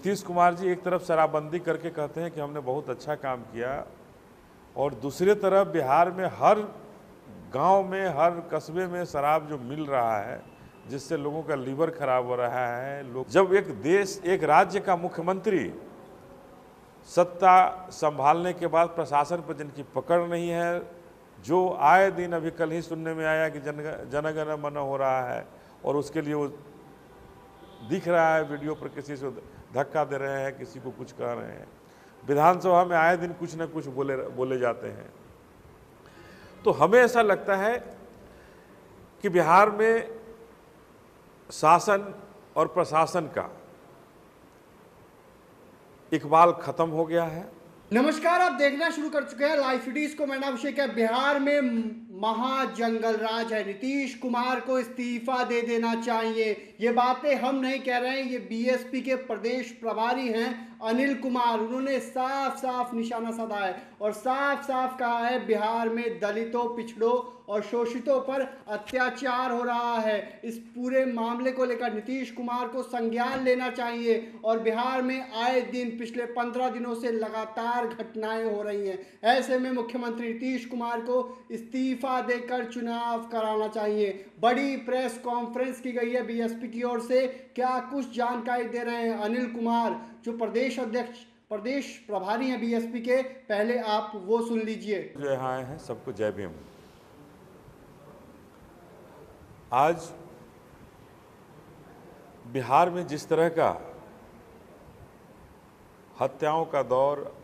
नीतीश कुमार जी एक तरफ शराबबंदी करके कहते हैं कि हमने बहुत अच्छा काम किया, और दूसरी तरफ बिहार में हर गांव में, हर कस्बे में शराब जो मिल रहा है, जिससे लोगों का लीवर खराब हो रहा है। लोग जब एक देश, एक राज्य का मुख्यमंत्री सत्ता संभालने के बाद प्रशासन पर जिनकी पकड़ नहीं है, जो आए दिन, अभी कल ही सुनने में आया कि जनगण मन हो रहा है और उसके लिए वो दिख रहा है वीडियो पर किसी से धक्का दे रहे हैं, किसी को कुछ कह रहे हैं, विधानसभा में आए दिन कुछ न कुछ बोले जाते हैं। तो हमें ऐसा लगता है कि बिहार में शासन और प्रशासन का इकबाल खत्म हो गया है। नमस्कार, आप देखना शुरू कर चुके हैं लाइव फीडीज को। मैं नाम अभिषेक है। बिहार में महाजंगल राज है। नीतीश कुमार को इस्तीफा दे देना चाहिए। ये बातें हम नहीं कह रहे हैं, ये बीएसपी के प्रदेश प्रभारी हैं अनिल कुमार। उन्होंने साफ साफ निशाना साधा है और साफ साफ कहा है बिहार में दलितों, पिछड़ों और शोषितों पर अत्याचार हो रहा है। इस पूरे मामले को लेकर नीतीश कुमार को संज्ञान लेना चाहिए। और बिहार में आए दिन पिछले 15 दिनों से लगातार घटनाएं हो रही हैं। ऐसे में मुख्यमंत्री नीतीश कुमार को इस्तीफा देकर चुनाव कराना चाहिए। बड़ी प्रेस कॉन्फ्रेंस की गई है बीएसपी की ओर से। क्या कुछ जानकारी दे रहे हैं अनिल कुमार, जो प्रदेश अध्यक्ष, प्रदेश प्रभारी हैं बीएसपी के। पहले आप वो सुन लीजिए। जो यहाँ आए हैं सबको जय भीम। आज बिहार में जिस तरह का हत्याओं का दौर,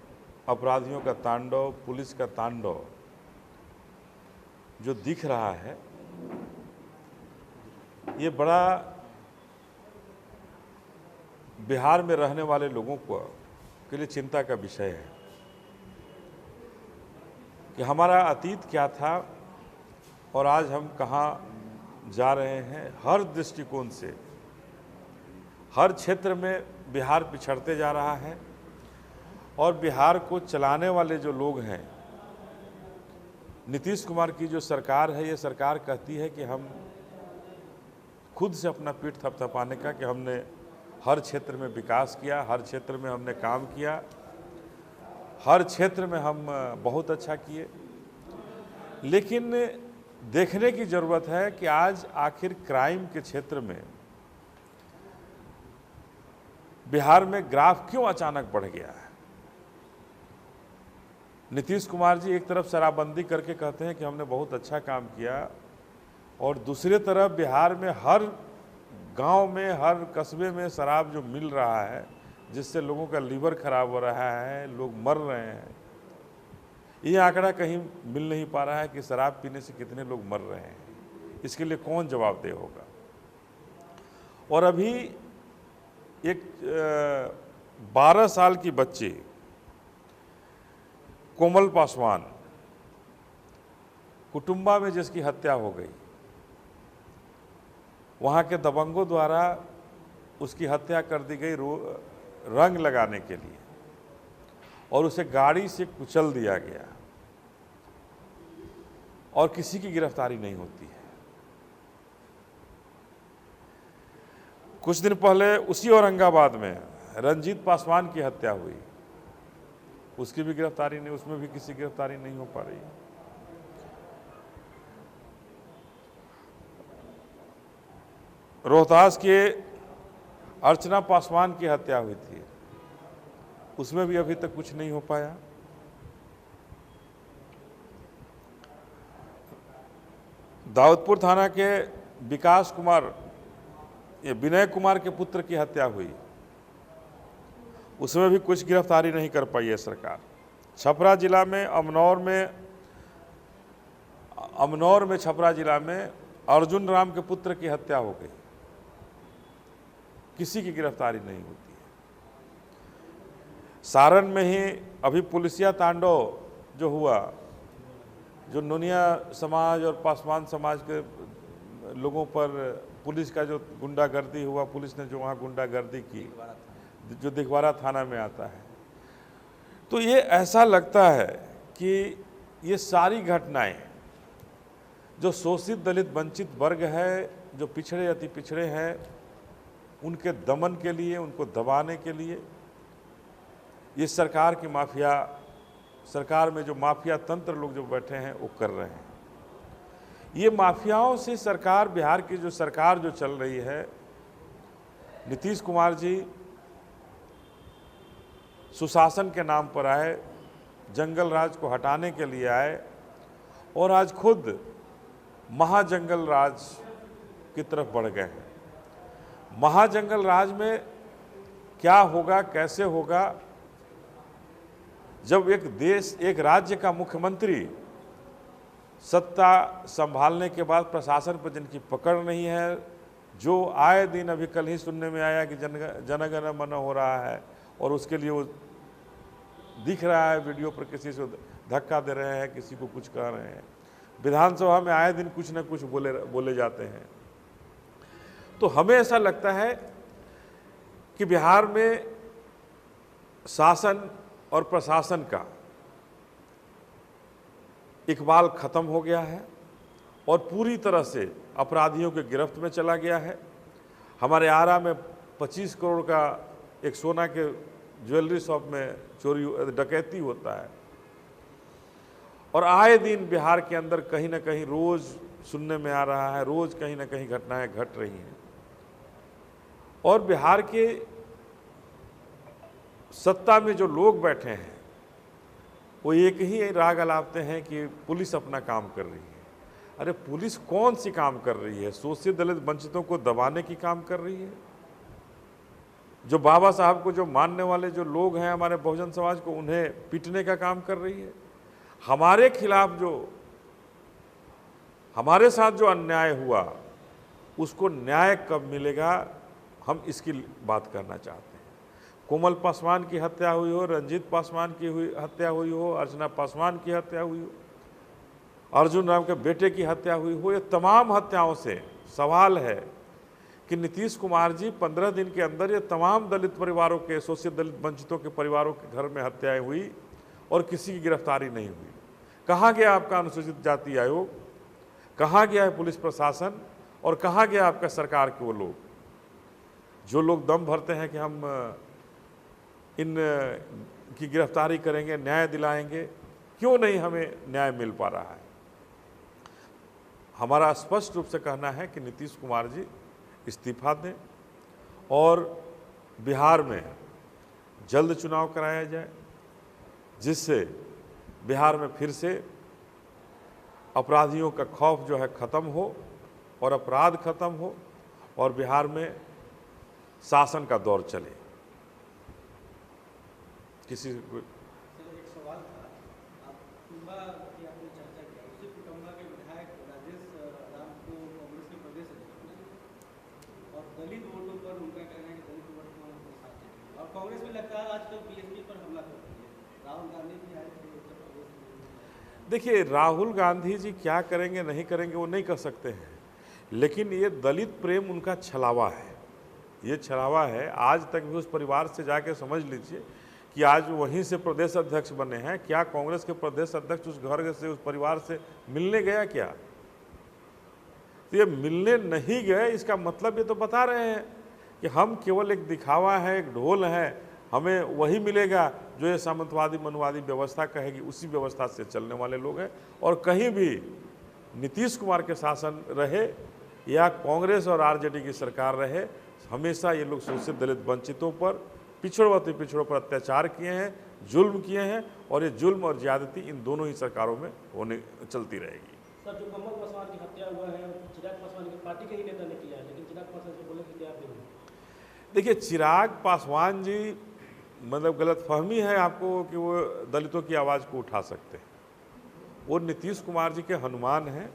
अपराधियों का तांडव, पुलिस का तांडव जो दिख रहा है, ये बड़ा बिहार में रहने वाले लोगों के लिए चिंता का विषय है कि हमारा अतीत क्या था और आज हम कहाँ जा रहे हैं। हर दृष्टिकोण से, हर क्षेत्र में बिहार पिछड़ते जा रहा है। और बिहार को चलाने वाले जो लोग हैं, नीतीश कुमार की जो सरकार है, ये सरकार कहती है कि हम खुद से अपना पीठ थपथपाने का, कि हमने हर क्षेत्र में विकास किया, हर क्षेत्र में हमने काम किया, हर क्षेत्र में हम बहुत अच्छा किए। लेकिन देखने की ज़रूरत है कि आज आखिर क्राइम के क्षेत्र में बिहार में ग्राफ क्यों अचानक बढ़ गया है। नीतीश कुमार जी एक तरफ शराबबंदी करके कहते हैं कि हमने बहुत अच्छा काम किया, और दूसरी तरफ बिहार में हर गांव में, हर कस्बे में शराब जो मिल रहा है, जिससे लोगों का लीवर खराब हो रहा है, लोग मर रहे हैं। ये आंकड़ा कहीं मिल नहीं पा रहा है कि शराब पीने से कितने लोग मर रहे हैं। इसके लिए कौन जवाबदेह होगा। और अभी एक 12 साल की बच्ची कोमल पासवान, कुटुंबा में जिसकी हत्या हो गई, वहाँ के दबंगों द्वारा उसकी हत्या कर दी गई रंग लगाने के लिए, और उसे गाड़ी से कुचल दिया गया और किसी की गिरफ्तारी नहीं होती है। कुछ दिन पहले उसी औरंगाबाद में रंजीत पासवान की हत्या हुई, उसकी भी गिरफ्तारी नहीं, उसमें भी किसी की गिरफ्तारी नहीं हो पा रही। रोहतास के अर्चना पासवान की हत्या हुई थी, उसमें भी अभी तक कुछ नहीं हो पाया। दाऊदपुर थाना के विकास कुमार, ये विनय कुमार के पुत्र की हत्या हुई, उसमें भी कुछ गिरफ्तारी नहीं कर पाई है सरकार। छपरा जिला में, अमनौर में छपरा जिला में अर्जुन राम के पुत्र की हत्या हो गई, किसी की गिरफ्तारी नहीं होती है। सारण में ही अभी पुलिसिया तांडव जो हुआ, जो नोनिया समाज और पासवान समाज के लोगों पर पुलिस का जो गुंडागर्दी हुआ, पुलिस ने जो वहाँ गुंडागर्दी की, जो दिघवारा थाना में आता है, तो ये ऐसा लगता है कि ये सारी घटनाएं जो शोषित, दलित, वंचित वर्ग है, जो पिछड़े, अति पिछड़े हैं, उनके दमन के लिए, उनको दबाने के लिए ये सरकार की माफिया, सरकार में जो माफिया तंत्र लोग जो बैठे हैं वो कर रहे हैं। ये माफियाओं से सरकार, बिहार की जो सरकार जो चल रही है, नीतीश कुमार जी सुशासन के नाम पर आए, जंगल राज को हटाने के लिए आए और आज खुद महाजंगल राज की तरफ बढ़ गए हैं। महाजंगल राज में क्या होगा, कैसे होगा, जब एक देश, एक राज्य का मुख्यमंत्री सत्ता संभालने के बाद प्रशासन पर जिनकी पकड़ नहीं है, जो आए दिन, अभी कल ही सुनने में आया कि जनगण मन हो रहा है और उसके लिए वो दिख रहा है वीडियो पर किसी से धक्का दे रहे हैं, किसी को कुछ कह रहे हैं, विधानसभा में आए दिन कुछ न कुछ बोले जाते हैं। तो हमें ऐसा लगता है कि बिहार में शासन और प्रशासन का इकबाल खत्म हो गया है और पूरी तरह से अपराधियों के गिरफ्त में चला गया है। हमारे आरा में 25 करोड़ का एक सोना के ज्वेलरी शॉप में चोरी, डकैती होता है और आए दिन बिहार के अंदर कहीं ना कहीं रोज सुनने में आ रहा है, रोज कहीं ना कहीं घटनाएं घट रही हैं। और बिहार के सत्ता में जो लोग बैठे हैं वो एक ही राग अलापते हैं कि पुलिस अपना काम कर रही है। अरे पुलिस कौन सी काम कर रही है? शोषित दलित वंचितों को दबाने की काम कर रही है। जो बाबा साहब को जो मानने वाले जो लोग हैं हमारे बहुजन समाज को, उन्हें पीटने का काम कर रही है। हमारे खिलाफ जो, हमारे साथ जो अन्याय हुआ उसको न्याय कब मिलेगा, हम इसकी बात करना चाहते हैं। कोमल पासवान की हत्या हुई हो, रंजीत पासवान की हत्या हुई हो, अर्चना पासवान की हत्या हुई हो, अर्जुन राम के बेटे की हत्या हुई हो, ये तमाम हत्याओं से सवाल है कि नीतीश कुमार जी 15 दिन के अंदर ये तमाम दलित परिवारों के, शोषित दलित वंचितों के परिवारों के घर में हत्याएं हुई और किसी की गिरफ्तारी नहीं हुई। कहाँ गया आपका अनुसूचित जाति आयोग? कहाँ गया है पुलिस प्रशासन? और कहाँ गया आपका सरकार के वो लोग जो लोग दम भरते हैं कि हम इन की गिरफ्तारी करेंगे, न्याय दिलाएंगे? क्यों नहीं हमें न्याय मिल पा रहा है? हमारा स्पष्ट रूप से कहना है कि नीतीश कुमार जी इस्तीफा दें और बिहार में जल्द चुनाव कराया जाए, जिससे बिहार में फिर से अपराधियों का खौफ जो है ख़त्म हो और अपराध खत्म हो और बिहार में शासन का दौर चले। किसी को एक सवाल था, आप कुटुंबा की आपने चर्चा किया, उसी कुटुंबा के विधायक राजेश राम को कांग्रेस के प्रदेश अध्यक्ष और दलित वोटों पर उनका कहना है कि दलित वोट को उनके साथ है। और कांग्रेस में लगता है आजकल बीएसपी पर हमला कर रही है। राहुल गांधी भी आए थे उत्तर प्रदेश में। देखिए, राहुल गांधी जी क्या करेंगे नहीं करेंगे वो नहीं कर सकते हैं, लेकिन ये दलित प्रेम उनका छलावा है, ये छलावा है। आज तक भी उस परिवार से जाके समझ लीजिए कि आज वहीं से प्रदेश अध्यक्ष बने हैं। क्या कांग्रेस के प्रदेश अध्यक्ष उस घर से, उस परिवार से मिलने गया क्या? तो ये मिलने नहीं गए, इसका मतलब ये तो बता रहे हैं कि हम केवल एक दिखावा है, एक ढोल है, हमें वही मिलेगा जो ये सामंतवादी मनुवादी व्यवस्था कहेगी, उसी व्यवस्था से चलने वाले लोग हैं। और कहीं भी नीतीश कुमार के शासन रहे या कांग्रेस और आरजेडी की सरकार रहे, हमेशा ये लोग शोषित दलित वंचितों पर, पिछड़ों पर अत्याचार किए हैं, जुल्म किए हैं और ये जुल्म और ज्यादती इन दोनों ही सरकारों में होने चलती रहेगी। सर, जो कमल पासवान की हत्या हुआ है चिराग पासवान की पार्टी के ही नेता ने किया है, लेकिन चिराग पासवान से बोले कि आप नहीं। देखिए, चिराग पासवान जी मतलब गलतफहमी है आपको कि वो दलितों की आवाज़ को उठा सकते हैं। वो नीतीश कुमार जी के हनुमान हैं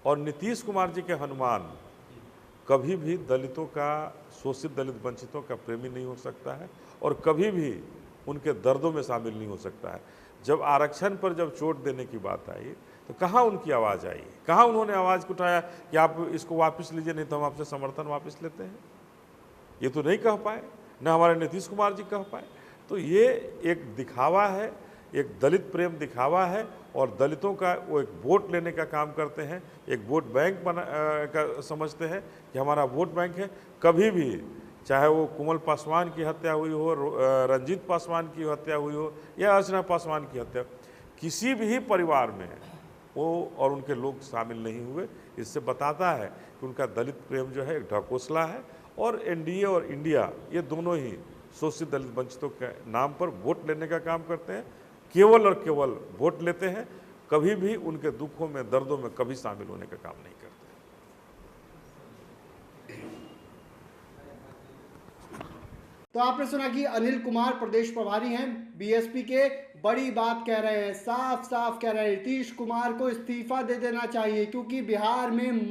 और नीतीश कुमार जी के हनुमान कभी भी दलितों का, शोषित दलित वंचितों का प्रेमी नहीं हो सकता है और कभी भी उनके दर्दों में शामिल नहीं हो सकता है। जब आरक्षण पर जब चोट देने की बात आई तो कहाँ उनकी आवाज़ आई? कहाँ उन्होंने आवाज़ उठाया कि आप इसको वापस लीजिए, नहीं तो हम आपसे समर्थन वापस लेते हैं? ये तो नहीं कह पाए, न हमारे नीतीश कुमार जी कह पाए। तो ये एक दिखावा है, एक दलित प्रेम दिखावा है और दलितों का वो एक वोट लेने का काम करते हैं, एक वोट बैंक बना का समझते हैं कि हमारा वोट बैंक है। कभी भी चाहे वो कुमल पासवान की हत्या हुई हो, रंजीत पासवान की हत्या हुई हो या अर्चना पासवान की हत्या, किसी भी परिवार में वो और उनके लोग शामिल नहीं हुए। इससे बताता है कि उनका दलित प्रेम जो है एक ढकोसला है। और एनडीए और इंडिया ये दोनों ही शोषित दलित वंचितों के नाम पर वोट लेने का काम करते हैं, केवल और केवल वोट लेते हैं, कभी भी उनके दुखों में, दर्दों में कभी शामिल होने का काम नहीं करते। तो आपने सुना कि अनिल कुमार प्रदेश प्रभारी हैं बीएसपी के, बड़ी बात कह रहे हैं, साफ साफ कह रहे हैं नीतीश कुमार को इस्तीफा दे देना चाहिए, क्योंकि बिहार में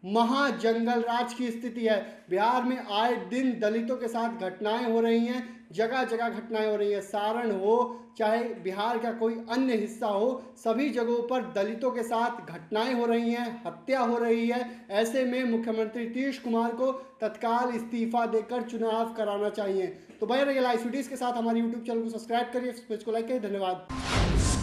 महाजंगल राज की स्थिति है। बिहार में आए दिन दलितों के साथ घटनाएं हो रही हैं, जगह जगह घटनाएं हो रही हैं। सारण हो चाहे बिहार का कोई अन्य हिस्सा हो, सभी जगहों पर दलितों के साथ घटनाएं हो रही हैं, हत्या हो रही है। ऐसे में मुख्यमंत्री नीतीश कुमार को तत्काल इस्तीफा देकर चुनाव कराना चाहिए। तो बने रहिए लाइव वीडियोस के साथ, हमारे यूट्यूब चैनल को सब्सक्राइब करिए, पेज को लाइक करिए। धन्यवाद।